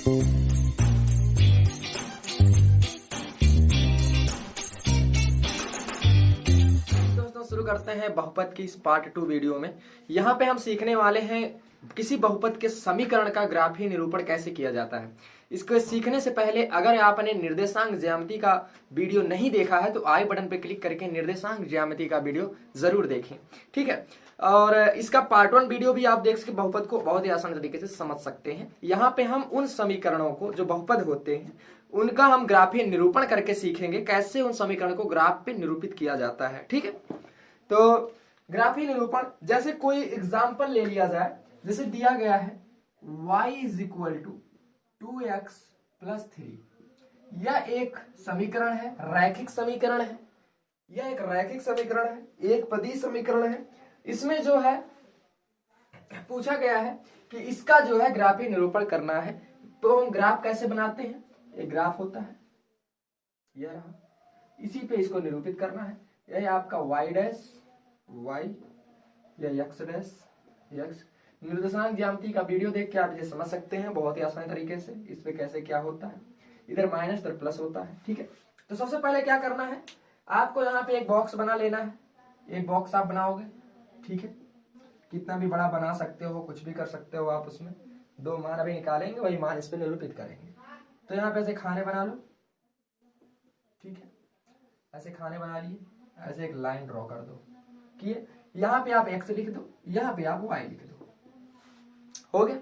शुरू करते हैं बहुपद की इस पार्ट 2 वीडियो में। यहाँ पे हम सीखने वाले हैं किसी बहुपद के समीकरण का ग्राफीय निरूपण कैसे किया जाता है। इसको सीखने से पहले अगर आपने निर्देशांक ज्यामिति का वीडियो नहीं देखा है तो आई बटन पर क्लिक करके निर्देशांक ज्यामिति का वीडियो जरूर देखें, ठीक है। और इसका पार्ट 1 वीडियो भी आप देख सके बहुपद को बहुत ही आसान तरीके से समझ सकते हैं। यहाँ पे हम उन समीकरणों को जो बहुपद होते हैं उनका हम ग्राफीय निरूपण करके सीखेंगे, कैसे उन समीकरण को ग्राफ पे निरूपित किया जाता है, ठीक है। तो ग्राफीय निरूपण, जैसे कोई एग्जाम्पल ले लिया जाए, जैसे दिया गया है y is equal to 2x plus 3। यह एक समीकरण है, रैखिक समीकरण है, यह एक रैखिक समीकरण है, एक पदी समीकरण है। इसमें जो है पूछा गया है कि इसका जो है ग्राफीय निरूपण करना है। तो हम ग्राफ कैसे बनाते हैं, एक ग्राफ होता है यह रहा, इसी पे इसको निरूपित करना है। यह आपका y डैश y या x डैश x। निर्देशांक ज्यामिति का वीडियो देख के आप इसे समझ सकते हैं बहुत ही आसान तरीके से, इस पे कैसे क्या होता है। इधर माइनस इधर प्लस होता है, ठीक है। तो सबसे पहले क्या करना है, आपको यहाँ पे एक बॉक्स बना लेना है। एक बॉक्स आप बनाओगे, ठीक है, कितना भी बड़ा बना सकते हो, कुछ भी कर सकते हो आप। उसमें दो मान अभी निकालेंगे, वही मान इस पे निरूपित करेंगे। तो यहाँ पे ऐसे खाने बना लो, ठीक है, ऐसे खाने बना लिए, ऐसे एक लाइन ड्रॉ कर दो, किए। यहाँ पे आप x लिख दो, यहाँ पे आप y लिख दो, हो गया।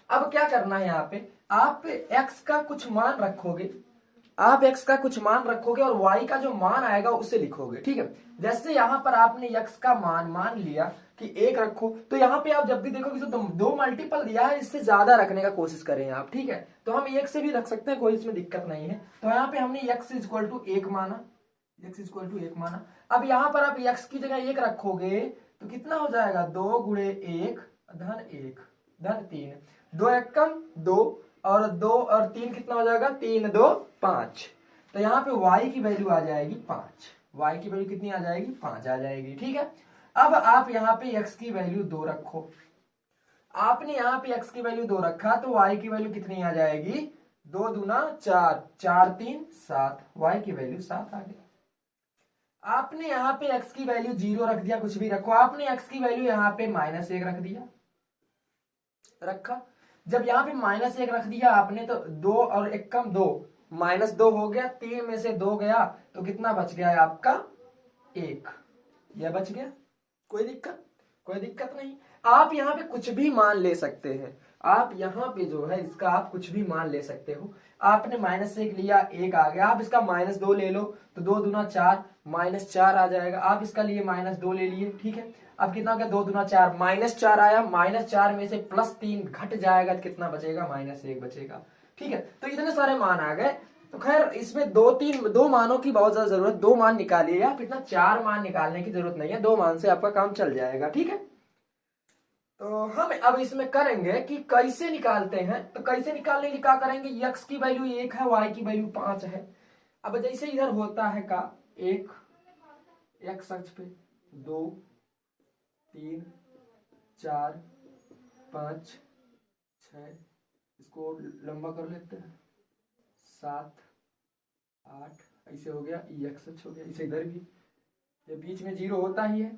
अब क्या करना है, यहाँ पे आप x का कुछ मान रखोगे, आप x का कुछ मान रखोगे और y का जो मान आएगा उसे लिखोगे, ठीक है। जैसे यहाँ पर आपने x का मान लिया कि 1 रखो, तो यहाँ पे आप जब भी देखोगे तो दो मल्टीपल दिया है, इससे ज्यादा रखने का कोशिश करें आप, ठीक है। तो हम 1 से भी रख सकते हैं, कोई इसमें दिक्कत नहीं है। तो यहाँ पे हमने x इक्वल टू 1 माना, x इक्वल टू 1 माना। अब यहाँ पर आप x की जगह 1 रखोगे तो कितना हो जाएगा, 2 गुणे 1 धन 1 धन 3, 2 1 कम 2 और 2 और 3 कितना हो जाएगा, 3 2 5। तो यहाँ पे y की वैल्यू आ जाएगी 5, y की वैल्यू कितनी आ जाएगी, 5 आ जाएगी, ठीक है। अब आप यहाँ पे x की वैल्यू 2 रखो, आपने यहाँ पे x की वैल्यू 2 रखा तो y की वैल्यू कितनी आ जाएगी, 2 दूना 4, 4 3 7, y की वैल्यू 7 आ गई। आपने यहाँ पे x की वैल्यू 0 रख दिया, कुछ भी रखो, आपने x की वैल्यू यहाँ पे -1 रख दिया, रखा। जब यहाँ पे -1 रख दिया आपने तो 2 और 1 कम 2, -2 हो गया, 3 में से 2 गया तो कितना बच गया है आपका, 1, यह बच गया। कोई दिक्कत नहीं। आप यहाँ पे कुछ भी मान ले सकते हैं, आप यहाँ पे जो है इसका आप कुछ भी मान ले सकते हो। आपने -1 लिया, 1 आ गया, आप इसका -2 ले लो तो 2 दूना 4, -4 आ जाएगा। आप इसका लिए -2 ले लिए, ठीक है। अब कितना हो गया, 2 दूना 4, -4 आया, -4 में से +3 घट जाएगा तो कितना बचेगा, -1 बचेगा, ठीक है। तो इतने सारे मान आ गए। तो खैर इसमें दो मानों की बहुत ज्यादा जरूरत, 2 मान निकालिए आप, इतना 4 मान निकालने की जरूरत नहीं है, 2 मान से आपका काम चल जाएगा, ठीक है। तो हम अब इसमें करेंगे कि कैसे निकालते हैं। तो कैसे निकालने के लिए क्या करेंगे, x की वैल्यू 1 है, y की वैल्यू 5 है। अब जैसे इधर होता है का 1 x अक्ष पे, 2 3 4 5 6, इसको लंबा कर लेते हैं, 7 8, ऐसे हो गया, x अक्ष हो गया। इसे इधर भी, ये बीच में 0 होता ही है,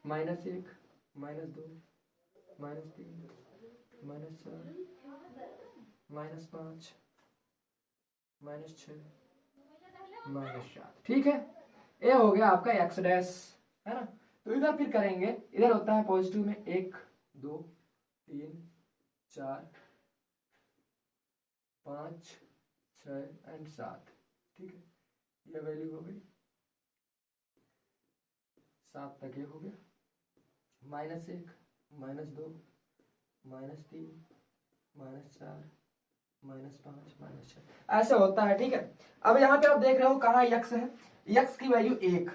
-1 -2 -3 -4 -5 -6 -7, ठीक है। ये हो गया आपका x डैश, है ना। तो इधर फिर करेंगे, इधर होता है पॉजिटिव में 1 2 3 4 5 6 एंड 7, ठीक है। यह वैल्यू हो गई 7 तक, ये हो गया, -1 -2 -3 -4 -5 -6, ऐसे होता है, ठीक है। अब यहाँ पे आप देख रहे हो कहाँ x है, x की वैल्यू 1,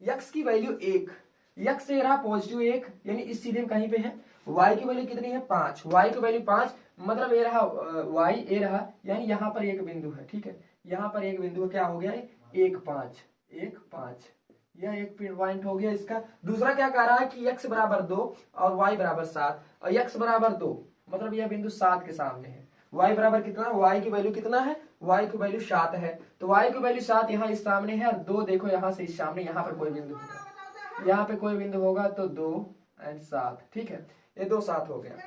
x की वैल्यू 1, x से रहा पॉजिटिव 1, यानी इस सीधे में कहीं पे है। y की वैल्यू कितनी है, 5, y की वैल्यू 5, मतलब ये रहा y, ये रहा, यानी यहाँ पर एक बिंदु है, ठीक है। यहाँ पर एक बिंदु क्या हो गया, 1 5 1 5, यह एक पॉइंट हो गया इसका। दूसरा क्या कह रहा है कि x बराबर 2 और y बराबर 7, और x बराबर 2 मतलब यह बिंदु 7 के सामने है। y बराबर कितना, y की वैल्यू कितना है, y की वैल्यू 7 है। तो y की वैल्यू 7 यहाँ इस सामने है और 2 देखो यहाँ से इस सामने, यहाँ पर कोई बिंदु होगा, यहाँ पे कोई बिंदु होगा तो 2 और 7, ठीक है, ये 2 7 हो गया।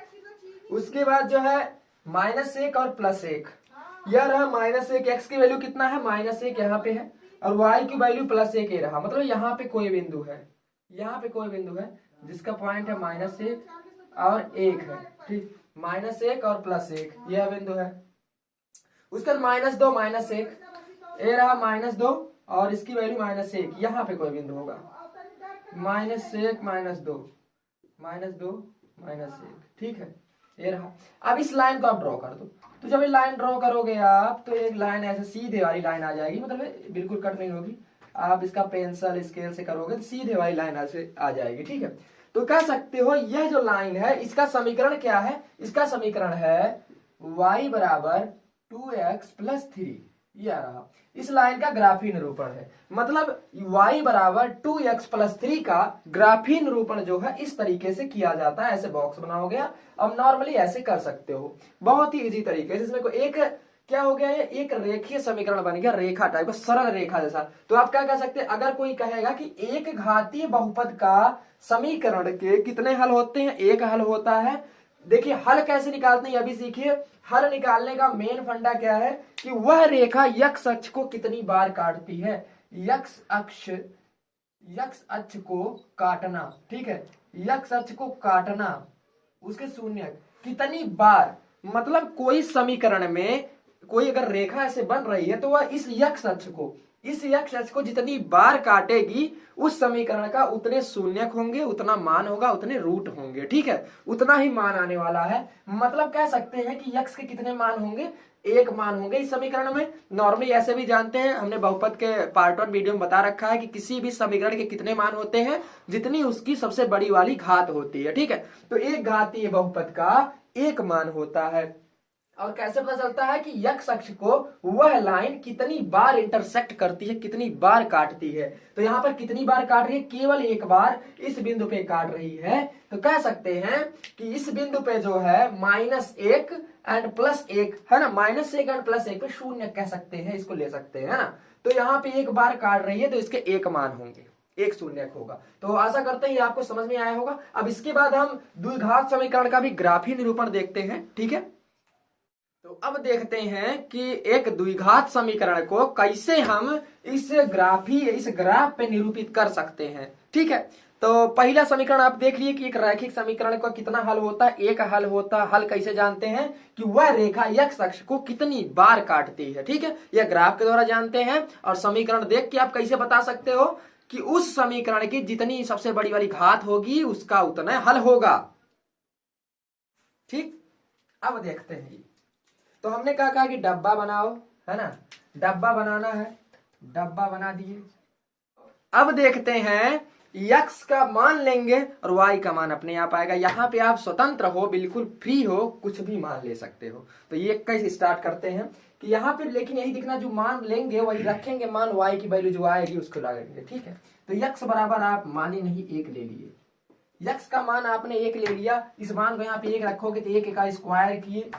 उसके बाद जो है -1 और +1, यह रहा -1, x की वैल्यू कितना है -1 यहाँ पे है और y की वैल्यू +1 ये रहा, मतलब यहाँ पे कोई बिंदु है, यहाँ पे कोई बिंदु है जिसका पॉइंट है -1 और 1 है, ठीक, -1 और +1 यह बिंदु है। उसके बाद -2 -1 ये रहा -2 और इसकी वैल्यू -1, यहाँ पे कोई बिंदु होगा, -1 -2 -1, ठीक है, ये रहा। अब इस लाइन को आप ड्रॉ कर दो, तो जब ये लाइन ड्रॉ करोगे आप तो एक लाइन ऐसे सीधे वाली लाइन आ जाएगी, मतलब बिल्कुल कट नहीं होगी, आप इसका पेंसिल स्केल से करोगे तो सीधे वाली लाइन ऐसे आ जाएगी, ठीक है। तो कह सकते हो यह जो लाइन है इसका समीकरण क्या है, इसका समीकरण है y बराबर 2x + 3, यह रहा, इस लाइन का ग्राफीय निरूपण है। मतलब y बराबर 2x + 3 का ग्राफीय निरूपण जो है इस तरीके से किया जाता है, ऐसे बॉक्स बनाओगे। अब नॉर्मली ऐसे कर सकते हो, बहुत ही इजी तरीके से। इसमें एक क्या हो गया, ये एक रेखीय समीकरण बन गया, रेखा टाइप का, सरल रेखा जैसा। तो आप क्या कह सकते हैं, अगर कोई कहेगा कि एक घातीय बहुपद का समीकरण के कितने हल होते हैं, एक हल होता है। देखिए हल कैसे निकालते हैं अभी सीखिए। हल निकालने का मेन फंडा क्या है कि वह रेखा x अक्ष को कितनी बार काटती है, x अक्ष को काटना, ठीक है, x अक्ष को काटना, उसके शून्य कितनी बार, मतलब कोई समीकरण में कोई अगर रेखा ऐसे बन रही है तो वह इस x अक्ष को जितनी बार काटेगी उस समीकरण का उतने शून्यक होंगे, उतना मान होगा, उतने रूट होंगे, ठीक है, उतना ही मान आने वाला है। मतलब कह सकते हैं कि x के कितने मान होंगे, एक मान होंगे इस समीकरण में। नॉर्मली ऐसे भी जानते हैं, हमने बहुपद के पार्ट 1 वीडियो में बता रखा है कि किसी भी समीकरण के कितने मान होते हैं, जितनी उसकी सबसे बड़ी वाली घात होती है, ठीक है। तो एक घातीय बहुपद का एक मान होता है। और कैसे पता चलता है कि x अक्ष को वह लाइन कितनी बार इंटरसेक्ट करती है, कितनी बार काटती है। तो यहाँ पर कितनी बार काट रही है, केवल एक बार इस बिंदु पे काट रही है। तो कह सकते हैं कि इस बिंदु पे जो है -1 एंड +1 है ना, -1 एंड +1 पे शून्य कह सकते हैं, इसको ले सकते हैं, है ना। तो यहाँ पे एक बार काट रही है तो इसके एक मान होंगे, एक शून्यक होगा। तो आशा करते हैं आपको समझ में आया होगा। अब इसके बाद हम द्विघात समीकरण का भी ग्राफीय निरूपण देखते हैं, ठीक है। तो अब देखते हैं कि एक द्विघात समीकरण को कैसे हम इस ग्राफ पे निरूपित कर सकते हैं, ठीक है। तो पहला समीकरण आप देख लिए कि एक रैखिक समीकरण का कितना हल होता है, एक हल होता है। हल कैसे जानते हैं कि वह रेखा x अक्ष को कितनी बार काटती है, ठीक है, यह ग्राफ के द्वारा जानते हैं। और समीकरण देख के आप कैसे बता सकते हो कि उस समीकरण की जितनी सबसे बड़ी वाली घात होगी उसका उतना हल होगा, ठीक। अब देखते हैं, तो हमने क्या कहा कि डब्बा बनाओ, है ना, डब्बा बनाना है, डब्बा बना दिए। अब देखते हैं x का मान लेंगे और y का मान अपने आप आएगा। यहाँ पे आप स्वतंत्र हो, बिल्कुल फ्री हो, कुछ भी मान ले सकते हो। तो ये कैसे स्टार्ट करते हैं कि यहाँ पे लेकिन यही दिखना, जो मान लेंगे वही रखेंगे, मान y की वैल्यू जो आएगी उसको लगाएंगे, ठीक है। तो x बराबर आप माने नहीं, एक ले लिए, x का मान आपने एक ले लिया, इस मान को यहाँ पे एक रखोगे तो एक का स्क्वायर किए,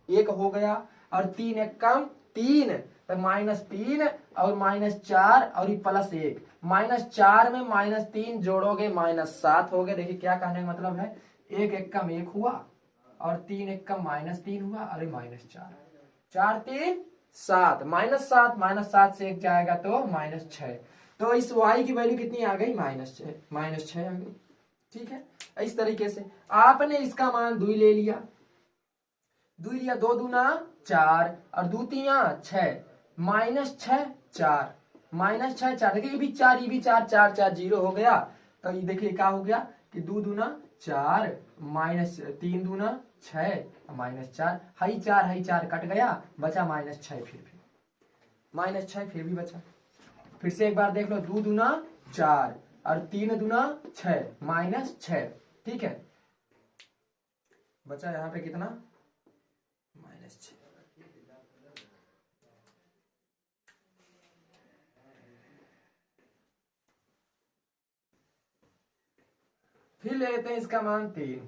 एक हो गया, और 3 एक कम 3, तो -3 और -4 और +1, -4 में -3 जोड़ोगे -7 हो गए। देखिए क्या कहने का मतलब है, एक एक कम एक हुआ और 3 एक कम -3 हुआ, अरे -4, 4 3 7, -7 से एक जाएगा तो -6। तो इस y की वैल्यू कितनी आ गई, -6 आ गई, ठीक है। इस तरीके से आपने इसका मान 2 ले लिया, 2 लिया, 2 दूना 4 और 2 तिया 6, -6 4, -6 4, देखिए ये भी 4, ये भी 4, 4 4 0 हो गया। तो ये देखिए क्या हो गया कि 2 दूना 4, -3 दूना 6, -4, हाई 4 कट गया, बचा -6, फिर -6 फिर भी बचा। फिर से एक बार देख लो, 2 दूना 4 और 3 दूना 6, -6, ठीक है, बचा यहाँ पे कितना, -6। फिर ले लेते हैं इसका मान 3,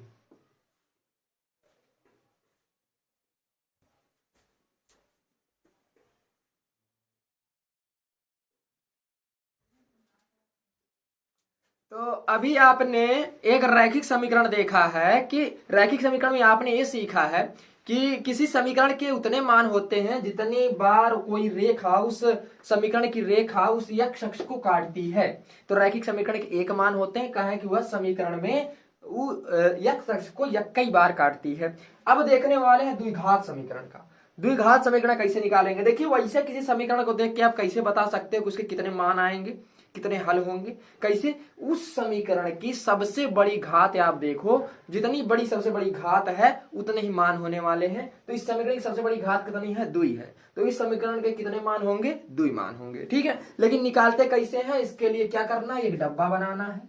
तो अभी आपने एक रैखिक समीकरण देखा है कि रैखिक समीकरण में आपने ये सीखा है कि किसी समीकरण के उतने मान होते हैं जितनी बार कोई रेखा उस समीकरण की रेखा उस x अक्ष को काटती है। तो रैखिक समीकरण के एक मान होते हैं, कहा है कि वह समीकरण में x अक्ष को कई बार काटती है। अब देखने वाले हैं द्विघात समीकरण का। द्विघात समीकरण कैसे निकालेंगे? देखिए, वैसे किसी समीकरण को देख के आप कैसे बता सकते हो कि उसके कितने मान आएंगे, कितने हल होंगे? कैसे? उस समीकरण की सबसे बड़ी घात आप देखो, जितनी बड़ी सबसे बड़ी घात है उतने ही मान होने वाले हैं। तो इस समीकरण की सबसे बड़ी घात कितनी है? दुई है। तो इस समीकरण के कितने मान होंगे? दुई मान होंगे। ठीक है, लेकिन निकालते कैसे हैं? इसके लिए क्या करना है? एक डब्बा बनाना है,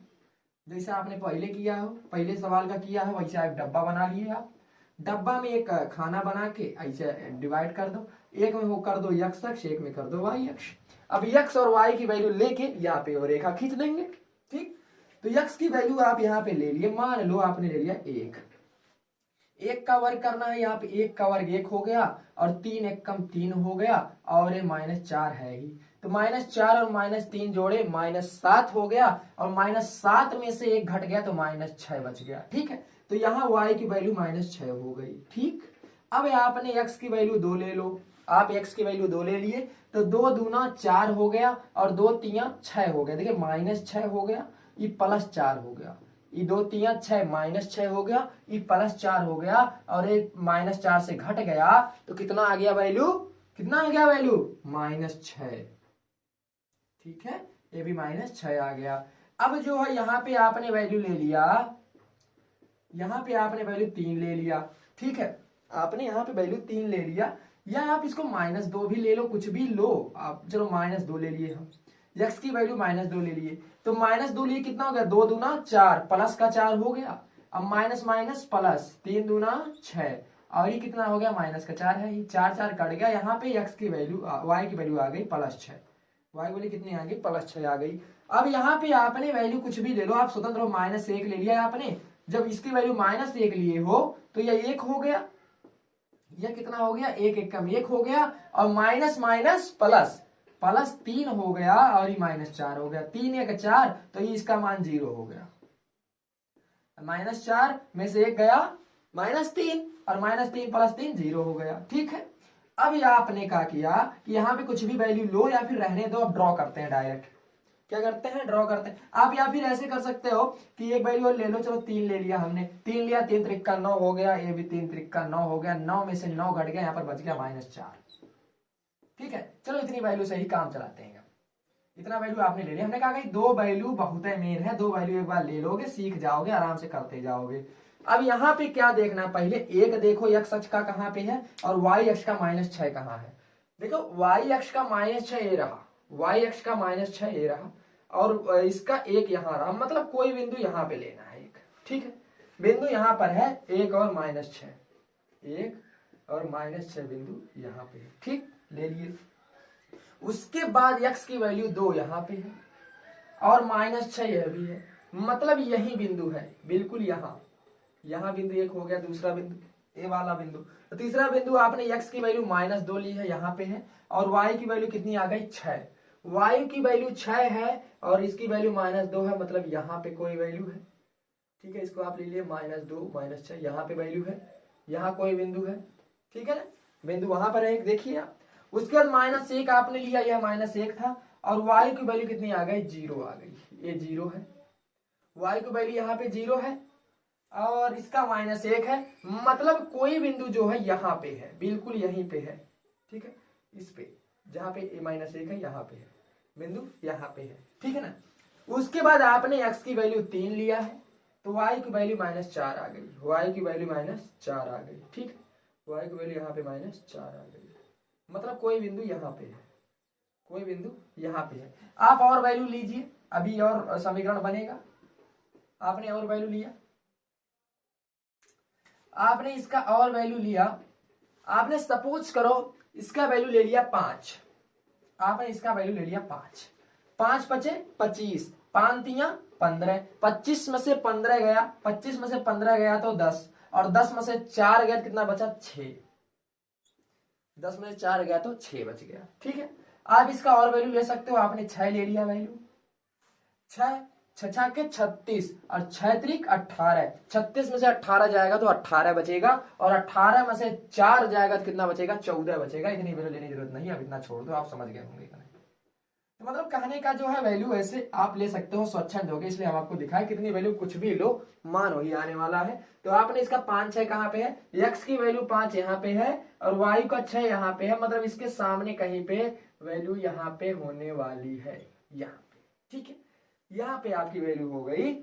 जैसे आपने पहले किया हो, पहले सवाल का किया है वैसे एक डब्बा बना लिए आप। डब्बा में एक खाना बना के ऐसे डिवाइड कर दो, एक में वो कर दो x अक्ष, एक में कर दो y अक्ष। अब x और y की वैल्यू लेके यहाँ पे वो रेखा खींच देंगे। ठीक, तो x की वैल्यू आप यहाँ पे ले लिए, मान लो आपने ले लिया एक का वर्ग करना है, यहाँ पे एक का वर्ग एक हो गया और तीन एक कम तीन हो गया और ये -4 है ही। तो -4 और -3 जोड़े -7 हो गया और -7 में से एक घट गया तो -6 बच गया। ठीक है, तो यहाँ y की वैल्यू -6 हो गई। ठीक, अब आपने x की वैल्यू 2 ले लो, आप x की वैल्यू 2 ले लिए तो 2 दूना 4 हो गया और 2 तिया 6 हो गया। देखिए -6 हो गया, ये +4 हो गया, ये 2 तिया 6 -6 हो गया, ये +4 हो गया और ये -4 से घट गया तो कितना आ गया वैल्यू? कितना आ गया वैल्यू? -6। ठीक है, ये भी -6 आ गया। अब जो है यहाँ पे आपने वैल्यू ले लिया, यहाँ पे आपने वैल्यू 3 ले लिया। ठीक है, आपने यहाँ पे वैल्यू 3 ले लिया, या आप इसको -2 भी ले लो, कुछ भी लो आप। चलो -2 ले लिए हम, x की वैल्यू -2 ले लिए तो -2 लिए कितना हो गया? 2 दूना 4, प्लस का 4 हो गया, अब माइनस माइनस प्लस, 3 दूना 6 और ये कितना हो गया? माइनस का 4 है, ये 4 4 कट गया। यहाँ पे x की वैल्यू y की वैल्यू आ गई +6, y की वैल्यू कितनी आ गई? +6 आ गई। अब यहाँ पे आपने वैल्यू कुछ भी ले लो, आप स्वतंत्र हो, -1 ले लिया आपने। जब इसकी वैल्यू -1 लिए हो तो यह 1 हो गया, यह कितना हो गया? 1 1 कम 1 हो गया और माइनस माइनस प्लस, +3 हो गया और ये -4 हो गया। 3 1 4 तो ये इसका मान 0 हो गया। -4 में से 1 गया -3 और -3 + 3 0 हो गया। ठीक है, अब यह आपने क्या किया कि यहाँ पे कुछ भी वैल्यू लो या फिर रहने दो, अब ड्रॉ करते हैं डायरेक्ट। क्या करते हैं? ड्रॉ करते हैं। आप या फिर ऐसे कर सकते हो कि एक वैल्यू और ले लो, चलो 3 ले लिया हमने, 3 लिया, 3 त्रिक्का 9 हो गया, ये भी 3 त्रिक्का 9 हो गया, 9 में से 9 घट गया, यहाँ पर बच गया -4। ठीक है, चलो इतनी वैल्यू से ही काम चलाते हैं। इतना वैल्यू आपने ले लिया, हमने कहा कि 2 वैल्यू बहुत है, मेन है, 2 वैल्यू एक बार ले लोगे, सीख जाओगे, आराम से करते जाओगे। अब यहाँ पे क्या देखना? पहले एक देखो x अक्ष का कहाँ पे है और y अक्ष का -6 कहाँ है। देखो y अक्ष का -6 ये रहा, y अक्ष का -6 ये रहा और इसका एक यहाँ रहा, मतलब कोई बिंदु यहाँ पे लेना है एक। ठीक है, बिंदु यहाँ पर है 1 और -6, 1 और -6 बिंदु यहाँ पे है। ठीक, ले लिए। उसके बाद x की वैल्यू 2 यहाँ पे है और -6 यह भी है, मतलब यही बिंदु है, बिल्कुल यहाँ। यहाँ बिंदु 1 हो गया, दूसरा बिंदु ए वाला बिंदु। तो तीसरा बिंदु आपने x की वैल्यू -2 ली है, यहाँ पे है और y की वैल्यू कितनी आ गई? 6। y की वैल्यू 6 है और इसकी वैल्यू -2 है, मतलब यहाँ पे कोई वैल्यू है। ठीक है, इसको आप ले लिए -2 -6, यहाँ पे वैल्यू है, यहाँ कोई बिंदु है। ठीक है ना, बिंदु वहां पर है, देखिए आप। उसके बाद -1 आपने लिया, यह -1 था और y की वैल्यू कितनी आ गई? 0 आ गई, ये 0 है, y की वैल्यू यहाँ पे 0 है और इसका -1 है, मतलब कोई बिंदु जो है यहाँ पे है, बिल्कुल यहीं पे है। ठीक है, इस पे जहाँ पे -1 है यहाँ पे है बिंदु, यहाँ पे है। ठीक है ना, उसके बाद आपने x की वैल्यू 3 लिया है तो y की वैल्यू -4 आ गई, y की वैल्यू -4 आ गई। ठीक, y की वैल्यू यहाँ पे -4 आ गई, मतलब कोई बिंदु यहाँ पे है, कोई बिंदु यहाँ पे है। आप और वैल्यू लीजिए, अभी और समीकरण बनेगा। आपने और वैल्यू लिया, आपने इसका और वैल्यू लिया, आपने सपोज करो इसका वैल्यू ले लिया 5, आपने इसका वैल्यू ले लिया 5, 5 × 5 = 25, 5 × 3 = 15, 25 में से 15 गया, 25 में से 15 गया तो 10 और 10 में से 4 गया, कितना बचा? 6, 10 में से 4 गया तो 6 बच गया। ठीक है, आप इसका और वैल्यू ले सकते हो, आपने 6 ले लिया वैल्यू, 6 छछा के 36 और 6 त्रिक 18, 36 में से 18 जाएगा तो 18 बचेगा, और 18 में से 4 जाएगा तो कितना बचेगा, 14 बचेगा। इतनी वैल्यू लेने की जरूरत नहीं, अब इतना छोड़ दो, आप समझ गए होंगे। तो मतलब कहने का जो है वैल्यू ऐसे आप ले सकते हो स्वच्छंद होगे, इसलिए हम आपको दिखाए कितनी वैल्यू कुछ भी लो मान वही आने वाला है। तो आपने इसका 5 6 कहाँ पे है, x की वैल्यू 5 यहाँ पे है और y का 6 यहाँ पे है, मतलब इसके सामने कहीं पे वैल्यू यहाँ पे होने वाली है, यहाँ पे, ठीक है। यहाँ पे आपकी वैल्यू हो गई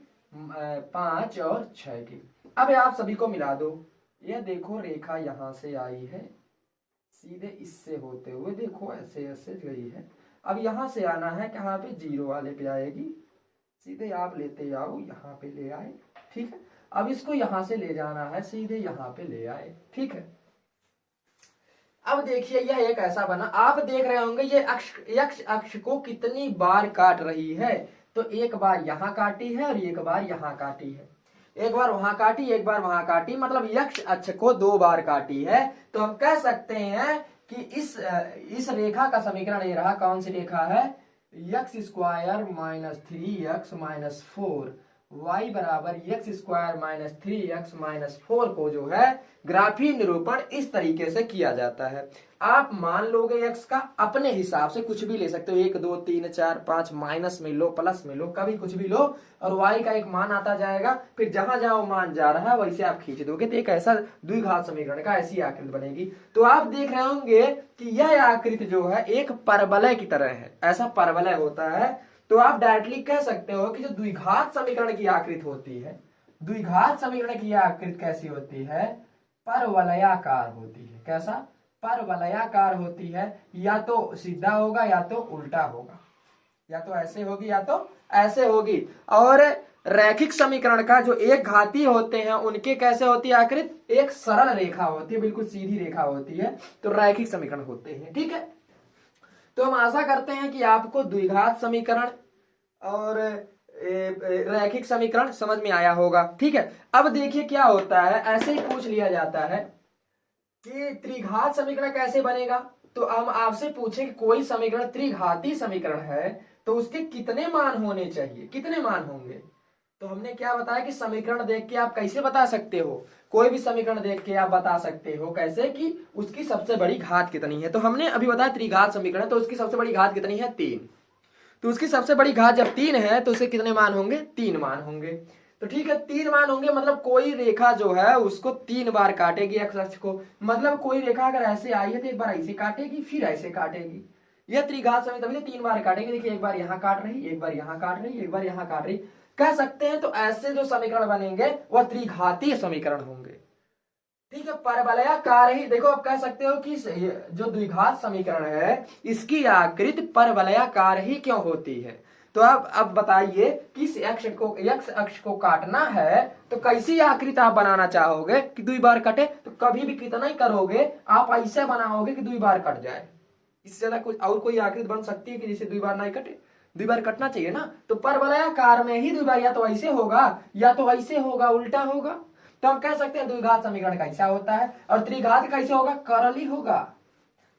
5 और 6 की। अब आप सभी को मिला दो, ये देखो रेखा यहाँ से आई है सीधे इससे होते हुए, देखो ऐसे ऐसे गई है। अब यहां से आना है कहाँ पे, 0 वाले पे आएगी, सीधे आप लेते आओ यहाँ पे ले आए, ठीक है। अब इसको यहां से ले जाना है सीधे यहाँ पे ले आए, ठीक है। अब देखिए यह एक ऐसा बना, आप देख रहे होंगे ये x अक्ष को कितनी बार काट रही है। तो एक बार यहाँ काटी है और एक बार यहाँ काटी है, एक बार वहां काटी एक बार वहां काटी, मतलब x अक्ष को 2 बार काटी है। तो हम कह सकते हैं कि इस रेखा का समीकरण ये रहा, कौन सी रेखा है, x² - 3x - 4 y बराबर x² - 3x - 4 को जो है ग्राफीय निरूपण इस तरीके से किया जाता है। आप मान लोगे x का, अपने हिसाब से कुछ भी ले सकते हो, 1 2 3 4 5 माइनस में लो प्लस में लो, कभी कुछ भी लो, और y का एक मान आता जाएगा, फिर जहां जहां मान जा रहा है वैसे आप खींच दोगे तो एक ऐसा द्विघात समीकरण का ऐसी आकृति बनेगी। तो आप देख रहे होंगे कि यह आकृति जो है एक परवलय की तरह है, ऐसा परवलय होता है। तो आप डायरेक्टली कह सकते हो कि जो द्विघात समीकरण की आकृति होती है, द्विघात समीकरण की आकृति कैसी होती है, परवलयाकार होती है। कैसा, परवलयाकार होती है, या तो सीधा होगा या तो उल्टा होगा, या तो ऐसे होगी या तो ऐसे होगी। और रैखिक समीकरण का जो एक घाती होते हैं उनके कैसे होती है आकृति, एक सरल रेखा होती है, बिल्कुल सीधी रेखा होती है, तो रैखिक समीकरण होते हैं, ठीक है। तो हम आशा करते हैं कि आपको द्विघात समीकरण और रैखिक समीकरण समझ में आया होगा, ठीक है। अब देखिए क्या होता है, ऐसे ही पूछ लिया जाता है कि त्रिघात समीकरण कैसे बनेगा। तो हम आपसे पूछे कि कोई समीकरण त्रिघाती समीकरण है तो उसके कितने मान होने चाहिए, कितने मान होंगे। तो हमने क्या बताया कि समीकरण देख के आप कैसे बता सकते हो, कोई भी समीकरण देख के आप बता सकते हो कैसे, कि उसकी सबसे बड़ी घात कितनी है। तो हमने अभी बताया त्रिघात समीकरण, तो उसकी सबसे बड़ी घात कितनी है, 3। तो उसकी सबसे बड़ी घात जब 3 है तो उसके कितने मान होंगे, 3 मान होंगे। तो ठीक है, 3 मान होंगे, मतलब कोई रेखा जो है उसको 3 बार काटेगी एक्स अक्ष को। मतलब कोई रेखा अगर ऐसे आई है तो एक बार ऐसे काटेगी फिर ऐसे काटेगी, यह त्रिघात समीकरण, तभी 3 बार काटेगी। देखिए एक बार यहाँ काट रही, एक बार यहाँ काट रही, एक बार यहाँ काट रही, कह सकते हैं। तो ऐसे जो समीकरण बनेंगे वह त्रिघातीय समीकरण होंगे, ठीक है। परवलयाकार ही, देखो आप कह सकते हो कि जो द्विघात समीकरण है इसकी आकृति परवलयाकार ही क्यों होती है। तो अब बताइए कि इस एक्स अक्ष को काटना है तो कैसी आकृति आप बनाना चाहोगे कि 2 बार कटे। तो कभी भी कितना ही करोगे आप ऐसे बनाओगे कि 2 बार कट जाए, इससे ज्यादा कुछ और कोई आकृति बन सकती है कि जिसे 2 बार नहीं कटे, 2 बार कटना चाहिए ना। तो परवलयाकार में ही 2 बार या तो ऐसे होगा या तो ऐसे होगा, उल्टा होगा। तो हम कह सकते हैं द्विघात समीकरण कैसा होता है, और त्रिघात कैसे होगा, करली होगा,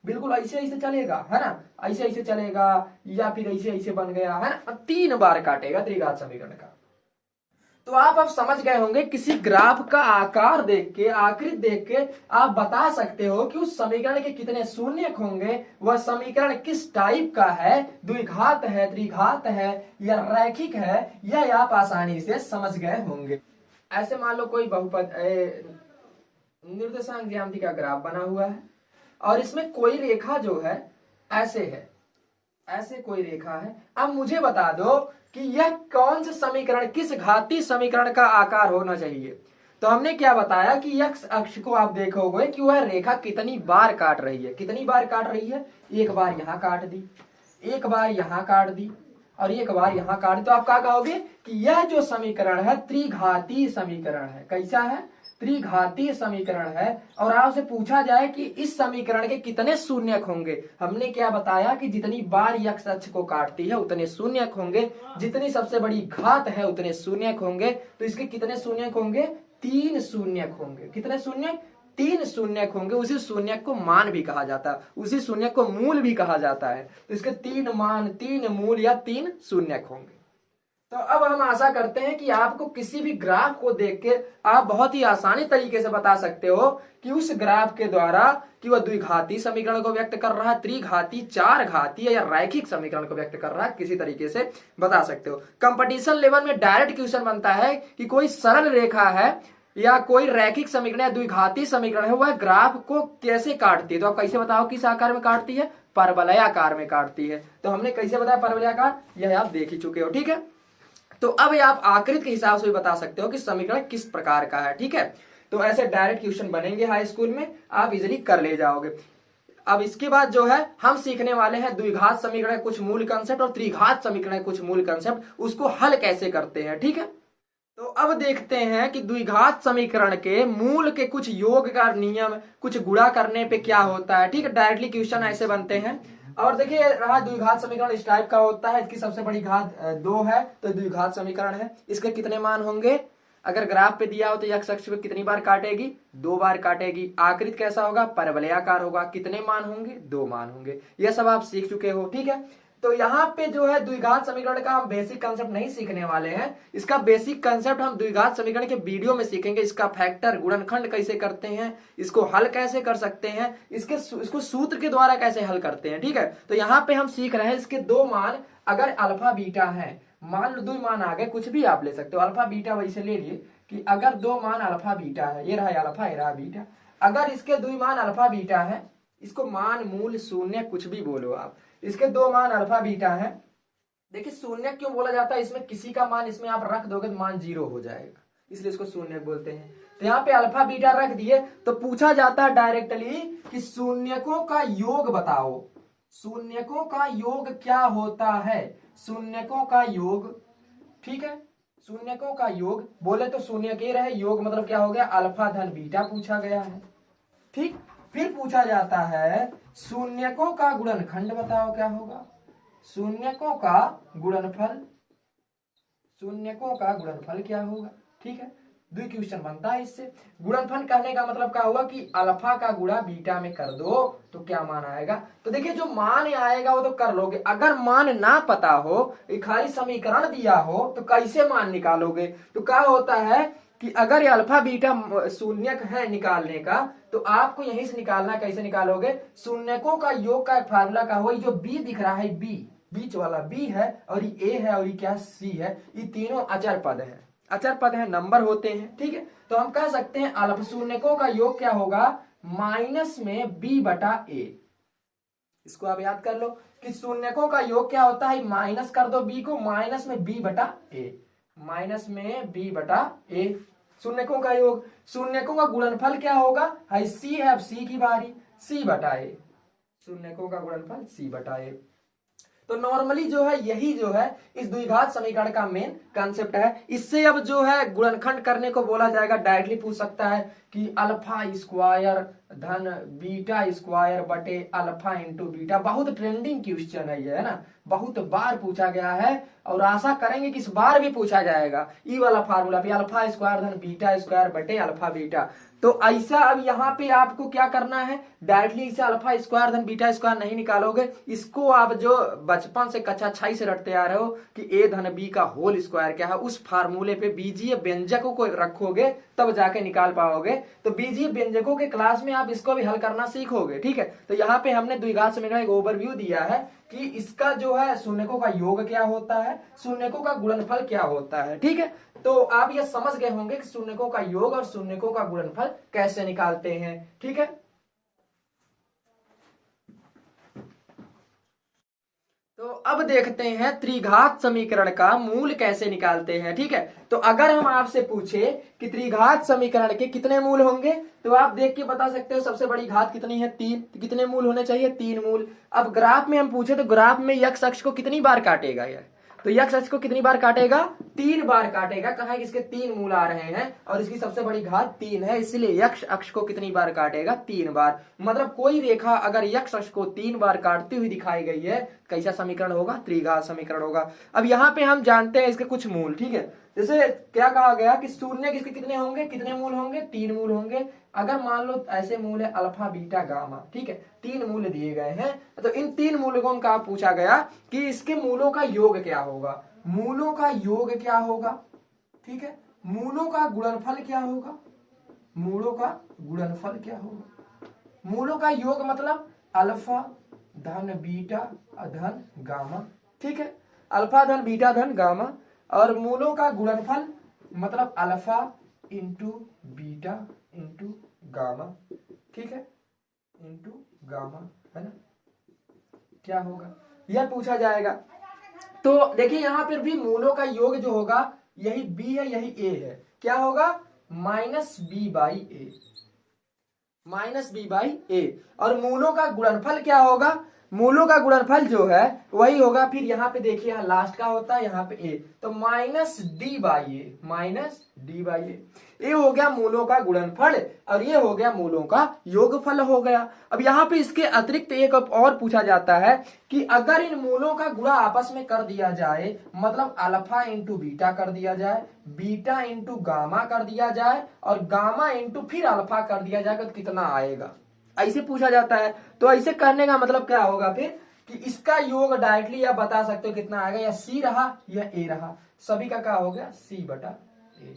बिल्कुल ऐसे ऐसे चलेगा, है ना, ऐसे ऐसे चलेगा, या फिर ऐसे ऐसे बन गया, है ना, 3 बार काटेगा त्रिघात समीकरण का। तो आप अब समझ गए होंगे, किसी ग्राफ का आकार देख के, आकृति देख के आप बता सकते हो कि उस समीकरण के कितने शून्यक होंगे, वह समीकरण किस टाइप का है, द्विघात है, त्रिघात है या रैखिक है, यह आप आसानी से समझ गए होंगे। ऐसे मान लो कोई बहुपद निर्देशांक ज्यामिति का ग्राफ बना हुआ है और इसमें कोई रेखा जो है ऐसे है, ऐसे कोई रेखा है। अब मुझे बता दो कि यह कौन से समीकरण, किस घातीय समीकरण का आकार होना चाहिए। तो हमने क्या बताया कि x अक्ष को आप देखोगे कि वह रेखा कितनी बार काट रही है, कितनी बार काट रही है, एक बार यहां काट दी, एक बार यहां काट दी और एक बार यहां काट दी। तो आप क्या कहोगे कि यह जो समीकरण है त्रिघातीय समीकरण है। कैसा है, त्रिघातीय समीकरण है। और आपसे पूछा जाए कि इस समीकरण के कितने शून्यक होंगे, हमने क्या बताया कि जितनी बार x अक्ष को काटती है उतने शून्यक होंगे, जितनी सबसे बड़ी घात है उतने शून्यक होंगे। तो इसके कितने शून्यक होंगे, 3 शून्यक होंगे। कितने शून्यक, 3 शून्यक होंगे। उसी शून्यक को मान भी कहा जाता है, उसी शून्यक को मूल भी कहा जाता है। तो इसके 3 मान, 3 मूल या 3 शून्यक होंगे, तो अब हम आशा करते हैं कि आपको किसी भी ग्राफ को देख के आप बहुत ही आसानी तरीके से बता सकते हो कि उस ग्राफ के द्वारा कि वह द्विघाती समीकरण को व्यक्त कर रहा है, त्रिघाती, चार घातीय या रैखिक समीकरण को व्यक्त कर रहा है, किसी तरीके से बता सकते हो। कंपटीशन लेवल में डायरेक्ट क्वेश्चन बनता है कि कोई सरल रेखा है या कोई रैखिक समीकरण या द्विघाती समीकरण है, वह ग्राफ को कैसे काटती है। तो आप कैसे बताओ किस आकार में काटती है? परवलयाकार में काटती है। तो हमने कैसे बताया परवलयाकार, यह आप देख ही चुके हो। ठीक है, तो अब आप आकृति के हिसाब से भी बता सकते हो कि समीकरण किस प्रकार का है। ठीक है, तो ऐसे डायरेक्ट क्वेश्चन बनेंगे हाई स्कूल में, आप इजिली कर ले जाओगे। अब इसके बाद जो है हम सीखने वाले हैं द्विघात समीकरण कुछ मूल कंसेप्ट और त्रिघात समीकरण कुछ मूल कंसेप्ट, उसको हल कैसे करते हैं। ठीक है, तो अब देखते हैं कि द्विघात समीकरण के मूल के कुछ योग का नियम, कुछ गुणा करने पे क्या होता है। ठीक है, डायरेक्टली क्वेश्चन ऐसे बनते हैं। और देखिए रहा द्विघात समीकरण इस टाइप का होता है, इसकी सबसे बड़ी घात 2 है तो द्विघात समीकरण है। इसके कितने मान होंगे? अगर ग्राफ पे दिया हो तो x अक्ष पे कितनी बार काटेगी? 2 बार काटेगी। आकृति कैसा होगा? परवलयाकार होगा। कितने मान होंगे? 2 मान होंगे। यह सब आप सीख चुके हो। ठीक है, तो यहाँ पे जो है द्विघात समीकरण का हम बेसिक कंसेप्ट नहीं सीखने वाले हैं। इसका बेसिक कंसेप्ट हम द्विघात समीकरण के वीडियो में सीखेंगे। इसका फैक्टर, गुणनखंड कैसे करते हैं, इसको हल कैसे कर सकते हैं, इसको सूत्र के द्वारा कैसे हल करते हैं। ठीक है, तो यहाँ पे हम सीख रहे हैं इसके 2 मान अगर अल्फा बीटा है, मान लो 2 मान आ गए, कुछ भी आप ले सकते हो, अल्फा बीटा वैसे ले लिए कि अगर 2 मान अल्फा बीटा है, ये रहा अल्फा ये रहा बीटा, अगर इसके 2 मान अल्फा बीटा है, इसको मान मूल शून्य कुछ भी बोलो आप, इसके 2 मान अल्फा बीटा है। देखिए शून्य क्यों बोला जाता है, इसमें किसी का मान इसमें आप रख दोगे तो मान 0 हो जाएगा, इसलिए इसको शून्य बोलते हैं। तो यहाँ पे अल्फा बीटा रख दिए तो पूछा जाता है डायरेक्टली कि शून्यकों का योग बताओ। शून्यकों का योग क्या होता है? शून्यकों का योग, ठीक है, शून्यकों का योग बोले तो शून्य के रहे, योग मतलब क्या हो गया? अल्फा धन बीटा पूछा गया है। ठीक, फिर पूछा जाता है शून्यकों का गुणनखंड बताओ क्या होगा? शून्यकों का गुणनफल, शून्यकों का गुणनफल क्या होगा? ठीक है, 2 क्वेश्चन बनता है इससे। गुणनफल कहने का मतलब क्या हुआ कि अल्फा का गुणा बीटा में कर दो तो क्या मान आएगा। तो देखिए जो मान आएगा वो तो कर लोगे, अगर मान ना पता हो, खाली समीकरण दिया हो तो कैसे मान निकालोगे। तो क्या होता है कि अगर ये अल्फा बीटा शून्यक है निकालने का तो आपको यहीं से निकालना। कैसे निकालोगे? शून्यकों का योग का फार्मूला का हुआ, जो बी दिख रहा है, बी बीच वाला बी है और ये ए है और ये क्या सी है, ये तीनों अचर पद है, अचर पद है, नंबर होते हैं। ठीक है, तो हम कह सकते हैं अल्फा शून्यकों का योग क्या होगा? माइनस में बी बटा ए। इसको आप याद कर लो कि शून्यकों का योग क्या होता है, माइनस कर दो बी को, माइनस में बी बटा ए, माइनस में बी बटा ए शून्यकों का योग। शून्यकों का गुणनफल क्या होगा? है सी है, अब सी की बारी, सी बटा ए, शून्यकों का गुणनफल सी बटा ए। तो नॉर्मली जो है यही जो है इस द्विघात समीकरण का मेन कंसेप्ट है। इससे अब जो है गुणनखंड करने को बोला जाएगा, डायरेक्टली पूछ सकता है कि अल्फा स्क्वायर धन बीटा स्क्वायर बटे अल्फा इंटू बीटा। बहुत ट्रेंडिंग क्वेश्चन है ये, है ना, बहुत बार पूछा गया है और आशा करेंगे कि इस बार भी पूछा जाएगा। ई वाला फार्मूला भी अल्फा स्क्वायर धन बीटा स्क्वायर बटे अल्फा बीटा। तो ऐसा अब यहाँ पे आपको क्या करना है, डायरेक्टली इसे अल्फा स्क्वायर धन बीटा स्क्वायर नहीं निकालोगे, इसको आप जो बचपन से कक्षा 6 से रटते आ रहे हो कि ए धन बी का होल स्क्वायर क्या है, उस फार्मूले पे बीजीय व्यंजकों को रखोगे तब जाके निकाल पाओगे। तो बीजीय व्यंजकों के क्लास में आप इसको भी हल करना सीखोगे। ठीक है, तो यहाँ पे हमने द्विघात समीकरण एक ओवरव्यू दिया है कि इसका जो है शून्यकों का योग क्या होता है, शून्यकों का गुणनफल क्या होता है। ठीक है, तो आप ये समझ गए होंगे कि शून्यकों का योग और शून्यकों का गुणनफल कैसे निकालते हैं। ठीक है, तो अब देखते हैं त्रिघात समीकरण का मूल कैसे निकालते हैं। ठीक है, तो अगर हम आपसे पूछे कि त्रिघात समीकरण के कितने मूल होंगे तो आप देख के बता सकते हो सबसे बड़ी घात कितनी है, 3, तो कितने मूल होने चाहिए, 3 मूल। अब ग्राफ में हम पूछे तो ग्राफ में x अक्ष को कितनी बार काटेगा यह, तो x अक्ष को कितनी बार काटेगा, 3 बार काटेगा। कहा कि इसके 3 मूल आ रहे हैं और इसकी सबसे बड़ी घात 3 है, इसलिए x अक्ष को कितनी बार काटेगा, 3 बार। मतलब कोई रेखा अगर x अक्ष को 3 बार काटती हुई दिखाई गई है, कैसा समीकरण होगा, त्रिघात समीकरण होगा। अब यहाँ पे हम जानते हैं इसके कुछ मूल। ठीक है, जैसे क्या कहा गया कि शून्य किसके कितने होंगे, कितने मूल होंगे, 3 मूल होंगे। अगर मान लो ऐसे मूल है अल्फा बीटा गामा, ठीक है, 3 मूल दिए गए हैं, तो इन 3 मूलों का पूछा गया कि इसके मूलों का योग क्या होगा। मूलों का योग क्या होगा, ठीक है, मूलों का गुणनफल क्या होगा, मूलों का गुणनफल क्या होगा, मूलों का योग मतलब अल्फा धन बीटा धन गामा, ठीक है, अल्फा धन बीटा धन गामा, और मूलों का गुणनफल मतलब alpha into beta into gamma, ठीक है, इंटू गामा, है ना, क्या होगा यह पूछा जाएगा। तो देखिए यहां पर भी मूलों का योग जो होगा यही बी है यही ए है, क्या होगा minus B by A, minus B by A, और मूलों का गुणनफल क्या होगा, मूलों का गुणनफल जो है वही होगा, फिर यहाँ पे देखिए यहाँ लास्ट का होता है यहाँ पे ए, तो minus D by A, minus D by A, ये हो गया मूलों का गुणनफल और ये हो गया मूलों का योगफल हो गया। अब यहाँ पे इसके अतिरिक्त एक और पूछा जाता है कि अगर इन मूलों का गुणा आपस में कर दिया जाए, मतलब अल्फा इंटू बीटा कर दिया जाए, बीटा इंटू गामा कर दिया जाए और गामा इंटू फिर अल्फा कर दिया जाएगा तो कितना आएगा, ऐसे पूछा जाता है। तो ऐसे करने का मतलब क्या होगा फिर कि इसका योग डायरेक्टली आप बता सकते हो कितना आएगा, या सी रहा या ए रहा, सभी का क्या हो गया सी बटा ए,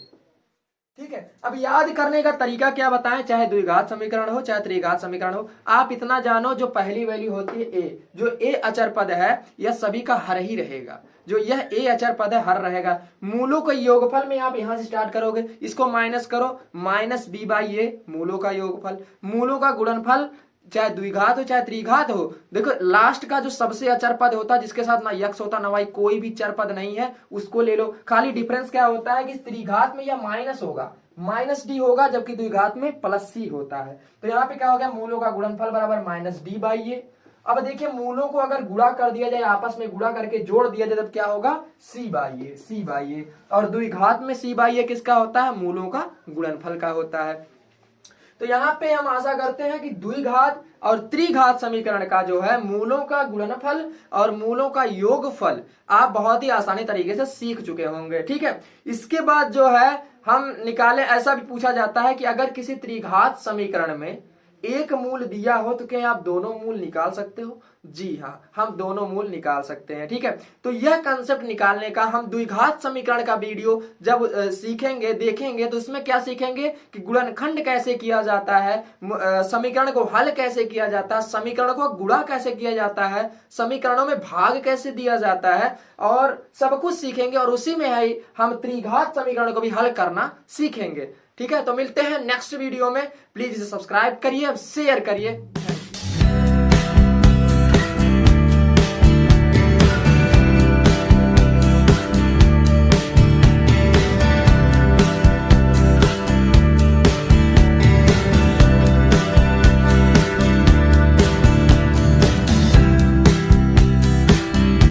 ठीक है। अब याद करने का तरीका क्या बताएं, चाहे द्विघात समीकरण हो चाहे त्रिघात समीकरण हो, आप इतना जानो जो पहली वैल्यू होती है ए, जो ए अचर पद है यह सभी का हर ही रहेगा, जो यह ए अचर पद है हर रहेगा। मूलों का योगफल में आप यहां से स्टार्ट करोगे, इसको माइनस करो, माइनस बी बाई ए मूलों का योगफल, मूलों का गुणनफल चाहे द्विघात हो चाहे त्रिघात हो, देखो लास्ट का जो सबसे अचर पद होता है जिसके साथ ना यक्स होता ना वाई, कोई भी चर पद नहीं है उसको ले लो। खाली डिफरेंस क्या होता है कि त्रिघात में यह माइनस होगा, माइनस डी होगा, जबकि द्विघात में प्लस सी होता है। तो यहाँ पे क्या हो गया मूलों का गुणनफल बराबर माइनस डी बाई ए। अब देखिए मूलों को अगर गुणा कर दिया जाए, आपस में गुणा करके जोड़ दिया जाए, तब क्या होगा सी by A, C by A, और द्विघात में सी बाई ए किसका होता है, मूलों का गुणनफल का होता है। तो यहाँ पे हम आशा करते हैं कि द्विघात और त्रिघात समीकरण का जो है मूलों का गुणनफल और मूलों का योगफल आप बहुत ही आसानी तरीके से सीख चुके होंगे, ठीक है। इसके बाद जो है हम निकाले, ऐसा भी पूछा जाता है कि अगर किसी त्रिघात समीकरण में एक मूल दिया हो तो क्या आप दोनों मूल निकाल सकते हो, जी हाँ हम दोनों मूल निकाल सकते हैं, ठीक है। तो यह कंसेप्ट निकालने का हम द्विघात समीकरण का वीडियो जब सीखेंगे देखेंगे तो इसमें क्या सीखेंगे कि गुणनखंड कैसे किया जाता है, समीकरण को हल कैसे किया जाता है, समीकरण को गुणा कैसे किया जाता है, समीकरणों में भाग कैसे दिया जाता है, और सब कुछ सीखेंगे और उसी में है हम त्रिघात समीकरण को भी हल करना सीखेंगे, ठीक है। तो मिलते हैं नेक्स्ट वीडियो में, प्लीज इसे सब्सक्राइब करिए, शेयर करिए।